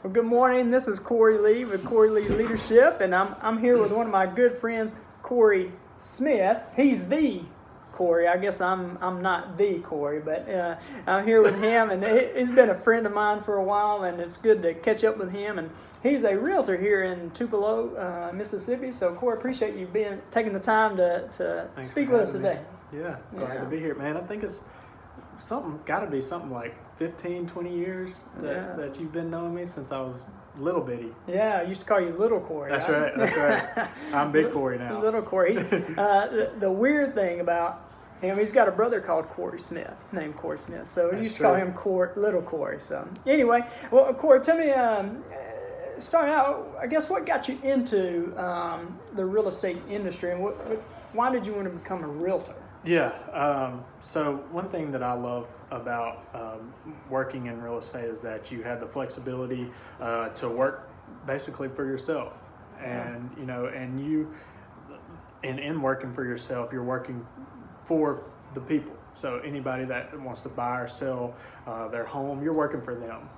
Well, good morning. This is Corey Lee with Corey Lee Leadership, and I'm here with one of my good friends, Corey Smith. He's the Corey. I guess I'm not the Corey, but I'm here with him, and he's been a friend of mine for a while, and it's good to catch up with him. And he's a realtor here in Tupelo, Mississippi. So, Corey, appreciate you taking the time to speak with us today. Yeah, glad to be here, man. I think it's got to be something like 15, 20 years that you've been knowing me since I was little bitty. Yeah, I used to call you Little Corey. That's right. I'm Big Corey now. Little Corey. The weird thing about him, he's got a brother called Corey Smith, named Corey Smith. So we used to call him Little Corey. So anyway, well, Corey, tell me, starting out, I guess what got you into the real estate industry, and why did you want to become a realtor? Yeah, so one thing that I love about working in real estate is that you have the flexibility to work basically for yourself. And, in working for yourself, you're working for the people. So anybody that wants to buy or sell their home, you're working for them.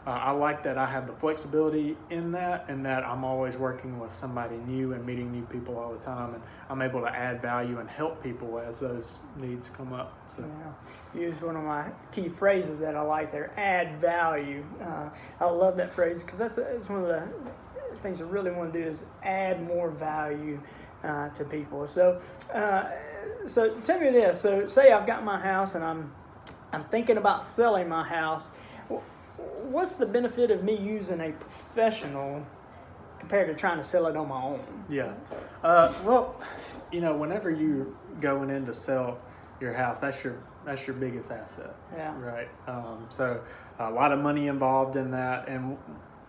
I like that I have the flexibility in that, and that I'm always working with somebody new and meeting new people all the time, and I'm able to add value and help people as those needs come up. So. Yeah. You used one of my key phrases that I like there, add value. I love that phrase because that's one of the things I really want to do is add more value to people. So tell me this. So say I've got my house and I'm thinking about selling my house. What's the benefit of me using a professional compared to trying to sell it on my own? Yeah. Whenever you're going in to sell your house, that's your biggest asset. Yeah. Right. So a lot of money involved in that, and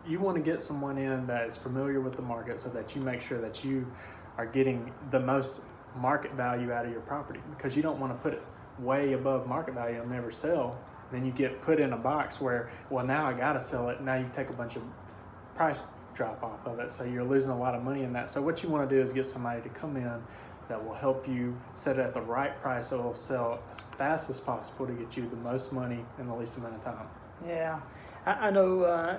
you want to get someone in that is familiar with the market so that you make sure that you are getting the most market value out of your property, because you don't want to put it way above market value and never sell. Then you get put in a box where, well, now I got to sell it. Now you take a bunch of price drop off of it. So you're losing a lot of money in that. So what you want to do is get somebody to come in that will help you set it at the right price so it'll sell as fast as possible to get you the most money in the least amount of time. Yeah. I know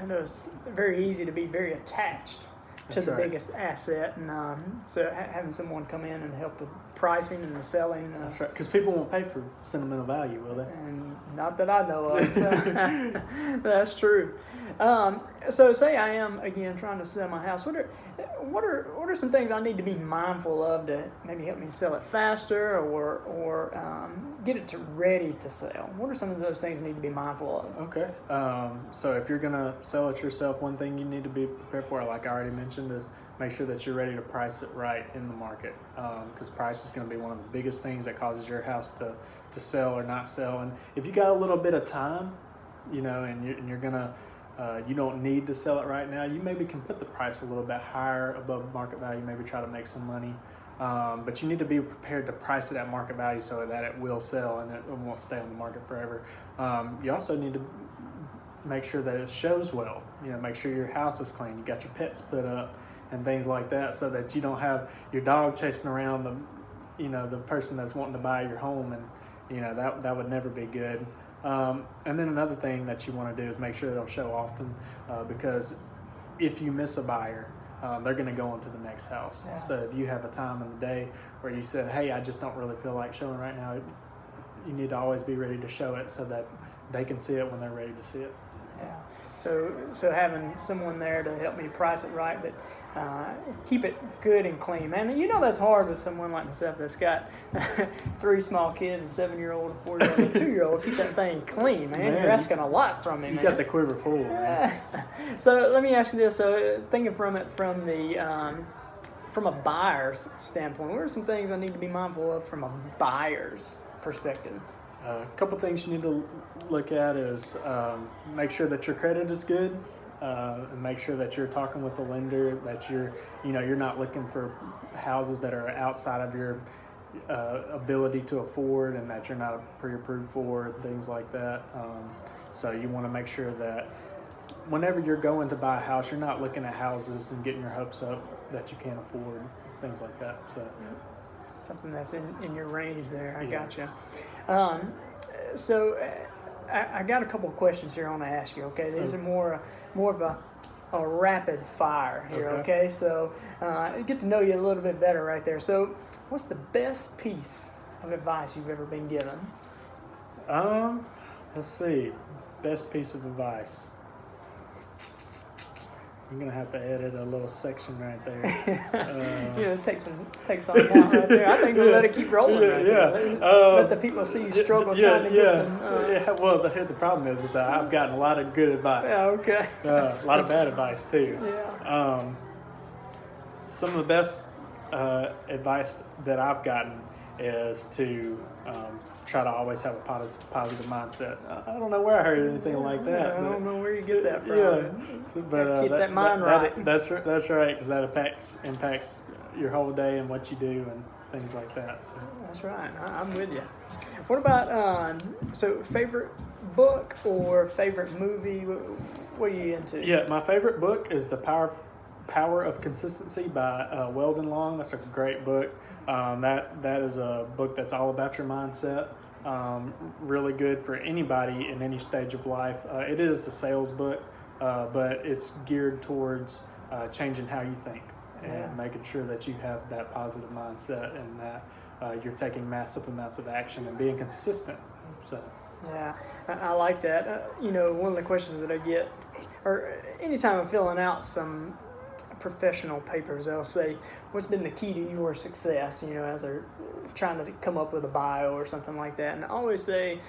it's very easy to be very attached to the biggest asset, and so having someone come in and help with pricing and the selling. That's right, because people won't pay for sentimental value, will they? And not that I know of. So that's true. So say I am again trying to sell my house. What are some things I need to be mindful of to maybe help me sell it faster or get it ready to sell? What are some of those things I need to be mindful of? Okay. So if you're gonna sell it yourself, one thing you need to be prepared for, like I already mentioned, is make sure that you're ready to price it right in the market, because price is going to be one of the biggest things that causes your house to sell or not sell. And if you got a little bit of time, and you're gonna you don't need to sell it right now, you maybe can put the price a little bit higher above market value, maybe try to make some money. But you need to be prepared to price it at market value so that it will sell and it won't stay on the market forever. You also need to make sure that it shows well. Make sure your house is clean, you got your pets put up and things like that, so that you don't have your dog chasing around the person that's wanting to buy your home, and that would never be good. And then another thing that you want to do is make sure it'll show often, because if you miss a buyer, they're going to go on to the next house. Yeah. So if you have a time in the day where you said, hey, I just don't really feel like showing right now, you need to always be ready to show it so that they can see it when they're ready to see it. Yeah. So having someone there to help me price it right, but keep it good and clean, man. That's hard with someone like myself that's got 3 small kids, a 7-year-old, a 4-year-old, and a 2-year-old. Keep that thing clean, man. You're asking a lot from me, man. You got the quiver full, man. So let me ask you this. So thinking from a buyer's standpoint, what are some things I need to be mindful of from a buyer's perspective? A couple things you need to look at is make sure that your credit is good, and make sure that you're talking with a lender, that you're not looking for houses that are outside of your ability to afford, and that you're not pre-approved for, things like that. So you want to make sure that whenever you're going to buy a house, you're not looking at houses and getting your hopes up that you can't afford, things like that. So something that's in your range there. I yeah. gotcha. So I got a couple of questions here I want to ask you. Okay, these are more of a rapid fire here. Okay, so get to know you a little bit better right there. So, what's the best piece of advice you've ever been given? Let's see. Best piece of advice. I'm gonna have to edit a little section right there. Take something out right there. I think we'll let it keep rolling right there. Let the people see you struggle trying to get some. Well, the problem is that I've gotten a lot of good advice. Yeah, okay. A lot of bad advice too. Yeah. Some of the best advice that I've gotten is to try to always have a positive mindset. I don't know where I heard anything like that. I don't know where you get that from. Yeah, but keep that mind right. That's right, because that impacts your whole day and what you do and things like that. So. That's right. I'm with you. What about so favorite book or favorite movie? What are you into? Yeah, my favorite book is The Power of Consistency by Weldon Long. That's a great book. That is a book that's all about your mindset. Really good for anybody in any stage of life. It is a sales book, but it's geared towards changing how you think and making sure that you have that positive mindset and that you're taking massive amounts of action and being consistent. So. Yeah, I like that. One of the questions that I get, or anytime I'm filling out some professional papers, they'll say, what's been the key to your success, as they're trying to come up with a bio or something like that. And I always say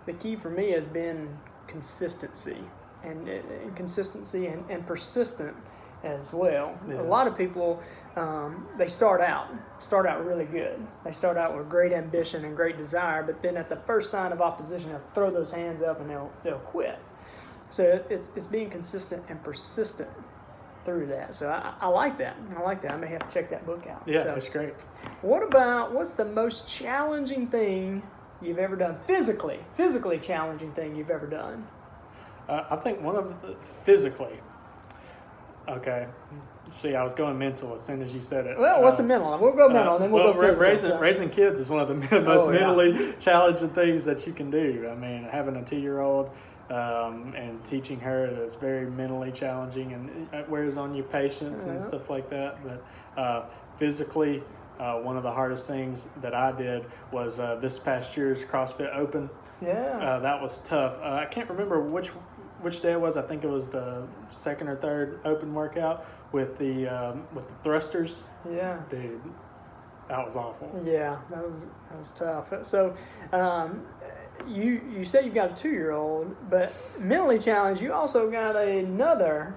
the key for me has been consistency and persistent as well. Yeah. A lot of people, they start out really good. They start out with great ambition and great desire, but then at the first sign of opposition, they'll throw those hands up and they'll quit. So it's being consistent and persistent through that. So I like that. I may have to check that book out. Yeah, that's great. What's the most challenging thing you've ever done? Physically challenging thing you've ever done? I think one of the physically. Okay. See, I was going mental as soon as you said it. Well, what's the mental? We'll go mental, and then we'll go physical. Raising kids is one of the most mentally challenging things that you can do. I mean, having a 2-year-old and teaching her is very mentally challenging, and it wears on your patience and stuff like that. But physically, one of the hardest things that I did was this past year's CrossFit Open. Yeah. That was tough. I can't remember which day it was. I think it was the second or third open workout with the thrusters. Yeah. Dude, that was awful. Yeah, that was tough. So, you say you've got a 2-year-old, but mentally challenged. You also got another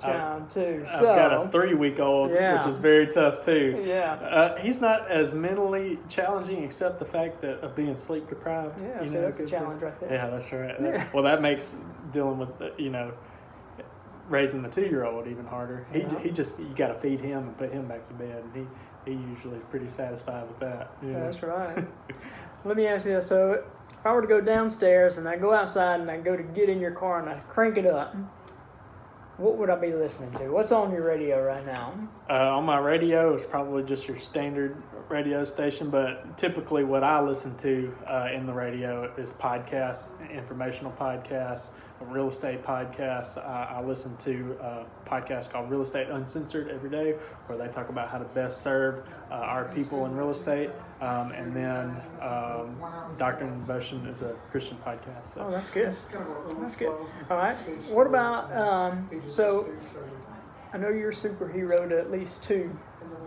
child too. I've got a 3-week-old, which is very tough too. Yeah. He's not as mentally challenging except the fact of being sleep deprived. Yeah, so that's a challenge right there. Yeah, that's right. Yeah. Well, that makes dealing with raising the 2-year-old even harder. He just, you got to feed him and put him back to bed, and he usually is pretty satisfied with that. That's right. Let me ask you this. So if I were to go downstairs and I go outside and I go to get in your car and I crank it up, what would I be listening to? What's on your radio right now? On my radio, it's probably just your standard radio station, but typically what I listen to in the radio is podcasts, informational podcasts, a real estate podcast. I listen to a podcast called Real Estate Uncensored every day, where they talk about how to best serve our people in real estate. And then Doctrine and Devotion is a Christian podcast. So. Oh, that's good. That's good. All right. What about, so I know you're a superhero to at least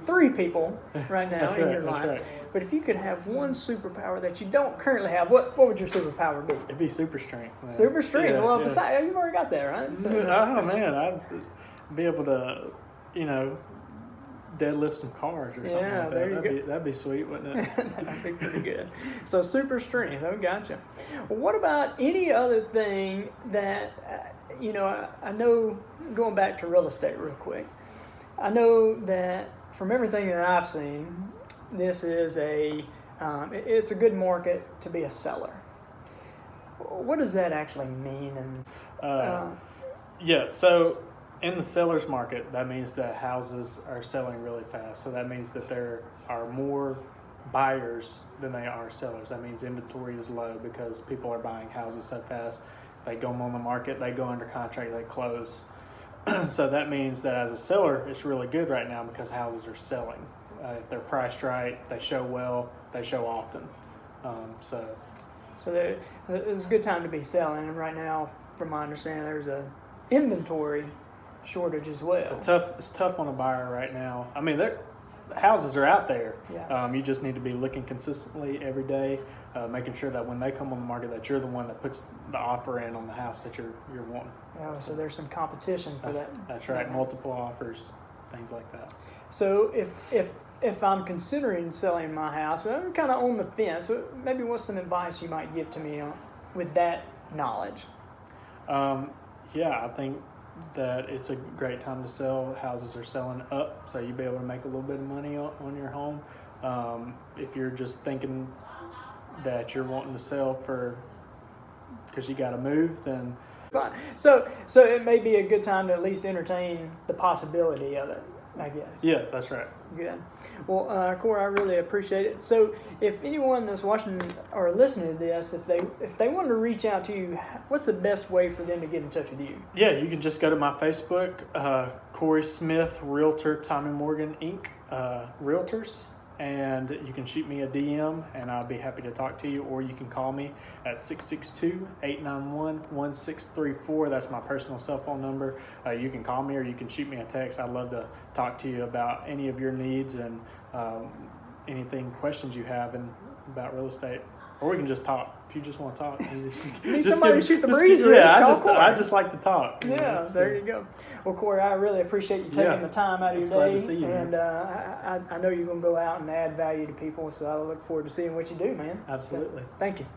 3 people right now in your life. Right. But if you could have one superpower that you don't currently have, what would your superpower be? It'd be super strength. Man. Super strength. Yeah, well, besides, you've already got that, right? So, oh man, I'd be able to, deadlift some cars or something. Yeah, like that. there you go. That'd be sweet, wouldn't it? That'd be pretty good. So super strength. Oh, gotcha. Well, what about any other thing that I know? Going back to real estate real quick, I know that from everything that I've seen, this is it's a good market to be a seller. What does that actually mean? And yeah, so in the seller's market, that means that houses are selling really fast. So that means that there are more buyers than they are sellers. That means inventory is low because people are buying houses so fast. They go on the market, they go under contract, they close. So that means that as a seller, it's really good right now because houses are selling. If they're priced right, they show well, they show often. So it's a good time to be selling. And right now, from my understanding, there's a inventory shortage as well. It's tough on a buyer right now. I mean, the houses are out there. Yeah. You just need to be looking consistently every day, making sure that when they come on the market, that you're the one that puts the offer in on the house that you're wanting. Yeah, so there's some competition for that. That's right. Multiple offers, things like that. So if I'm considering selling my house, but I'm kind of on the fence, maybe what's some advice you might give to me with that knowledge? Yeah, I think that it's a great time to sell. Houses are selling up, so you'll be able to make a little bit of money on your home. If you're just thinking that you're wanting to sell because you got to move, then Fine. So it may be a good time to at least entertain the possibility of it, I guess. yeah, that's right. Good. Well, Corey, I really appreciate it. So, if anyone that's watching or listening to this, if they want to reach out to you, what's the best way for them to get in touch with you? Yeah, you can just go to my Facebook, Corey Smith, Realtor, Tommy Morgan Inc., Realtors, and you can shoot me a DM, and I'll be happy to talk to you, or you can call me at 662-891-1634. That's my personal cell phone number. You can call me, or you can shoot me a text. I'd love to talk to you about any of your needs and questions you have about real estate. Or we can just talk. If you just want to talk. Need somebody to shoot the breeze with. Yeah, I just like to talk. Yeah, there you go. Well, Corey, I really appreciate you taking the time out of your Glad day. to see you, and I know you're going to go out and add value to people, so I look forward to seeing what you do, man. Absolutely. So, thank you.